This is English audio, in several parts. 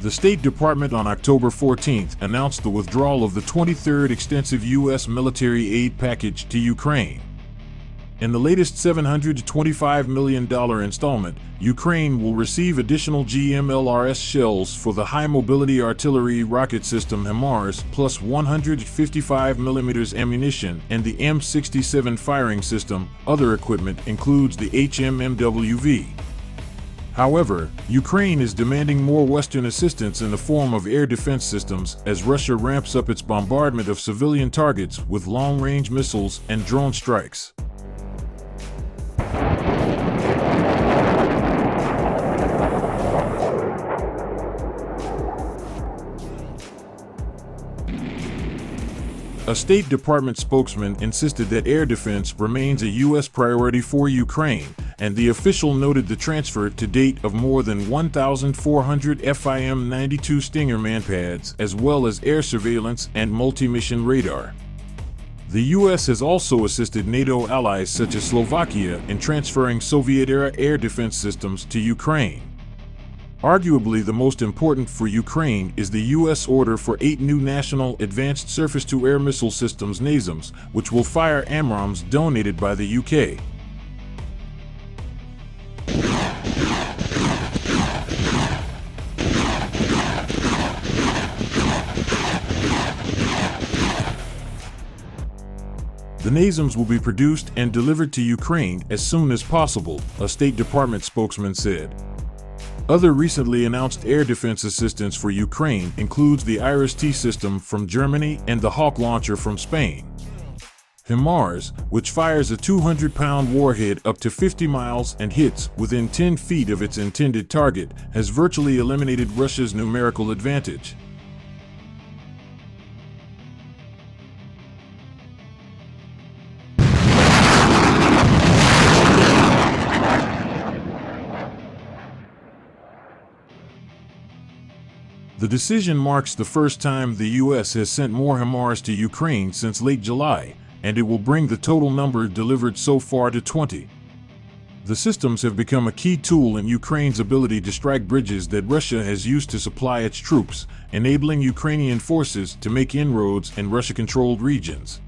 The State Department on October 14th announced the withdrawal of the 23rd extensive U.S. military aid package to Ukraine. In the latest $725 million installment, Ukraine will receive additional GMLRS shells for the High Mobility Artillery Rocket System HIMARS plus 155mm ammunition and the M67 firing system. Other equipment includes the HMMWV. However, Ukraine is demanding more Western assistance in the form of air defense systems as Russia ramps up its bombardment of civilian targets with long-range missiles and drone strikes. A State Department spokesman insisted that air defense remains a U.S. priority for Ukraine, and the official noted the transfer to date of more than 1,400 FIM-92 Stinger manpads, as well as air surveillance and multi-mission radar. The U.S. has also assisted NATO allies such as Slovakia in transferring Soviet-era air defense systems to Ukraine. Arguably the most important for Ukraine is the U.S. order for 8 new National Advanced Surface-to-Air Missile Systems NASAMS, which will fire AMRAAMs donated by the UK. The NASAMS will be produced and delivered to Ukraine as soon as possible, a State Department spokesman said. Other recently announced air defense assistance for Ukraine includes the IRIS-T system from Germany and the Hawk launcher from Spain. HIMARS, which fires a 200-pound warhead up to 50 miles and hits within 10 feet of its intended target, has virtually eliminated Russia's numerical advantage. The decision marks the first time the U.S. has sent more HIMARS to Ukraine since late July, and it will bring the total number delivered so far to 20. The systems have become a key tool in Ukraine's ability to strike bridges that Russia has used to supply its troops, enabling Ukrainian forces to make inroads in Russia-controlled regions.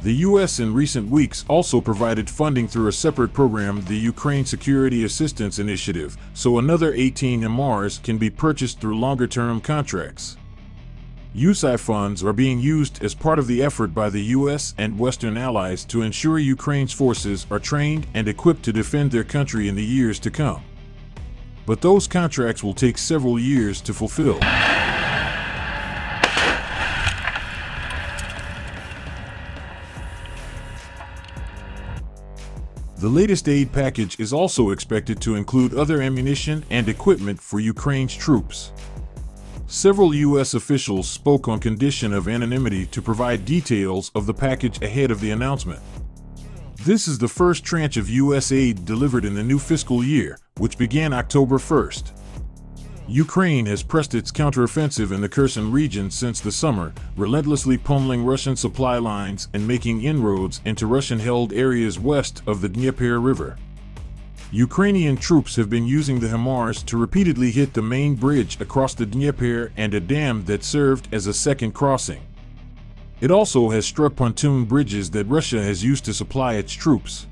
The U.S. in recent weeks also provided funding through a separate program, the Ukraine Security Assistance Initiative, so another 18 HIMARS can be purchased through longer-term contracts. USAI funds are being used as part of the effort by the U.S. and Western allies to ensure Ukraine's forces are trained and equipped to defend their country in the years to come. But those contracts will take several years to fulfill. The latest aid package is also expected to include other ammunition and equipment for Ukraine's troops. Several U.S. officials spoke on condition of anonymity to provide details of the package ahead of the announcement. This is the first tranche of U.S. aid delivered in the new fiscal year, which began October 1st. Ukraine has pressed its counteroffensive in the Kherson region since the summer, relentlessly pummeling Russian supply lines and making inroads into Russian-held areas west of the Dnieper River. Ukrainian troops have been using the HIMARS to repeatedly hit the main bridge across the Dnieper and a dam that served as a second crossing. It also has struck pontoon bridges that Russia has used to supply its troops.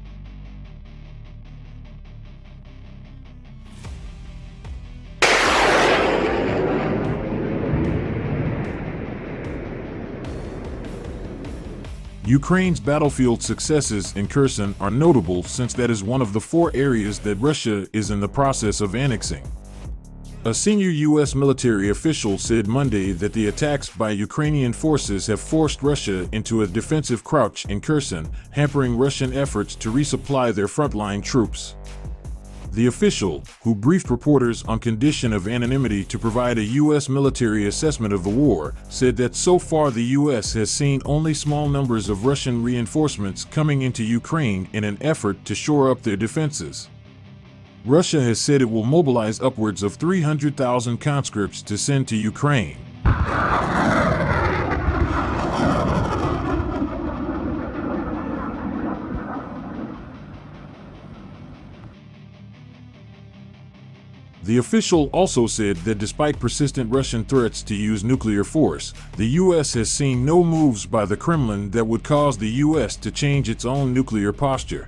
Ukraine's battlefield successes in Kherson are notable since that is one of the 4 areas that Russia is in the process of annexing. A senior U.S. military official said Monday that the attacks by Ukrainian forces have forced Russia into a defensive crouch in Kherson, hampering Russian efforts to resupply their frontline troops. The official, who briefed reporters on condition of anonymity to provide a U.S. military assessment of the war, said that so far the U.S. has seen only small numbers of Russian reinforcements coming into Ukraine in an effort to shore up their defenses. Russia has said it will mobilize upwards of 300,000 conscripts to send to Ukraine. The official also said that despite persistent Russian threats to use nuclear force, the U.S. has seen no moves by the Kremlin that would cause the U.S. to change its own nuclear posture.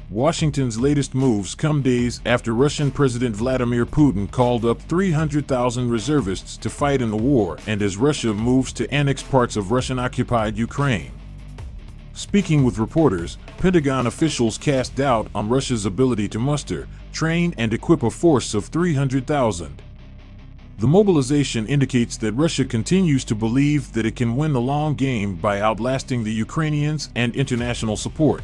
Washington's latest moves come days after Russian President Vladimir Putin called up 300,000 reservists to fight in the war and as Russia moves to annex parts of Russian-occupied Ukraine. Speaking with reporters, Pentagon officials cast doubt on Russia's ability to muster, train, and equip a force of 300,000. The mobilization indicates that Russia continues to believe that it can win the long game by outlasting the Ukrainians and international support.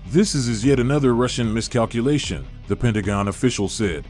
This is yet another Russian miscalculation, the Pentagon official said.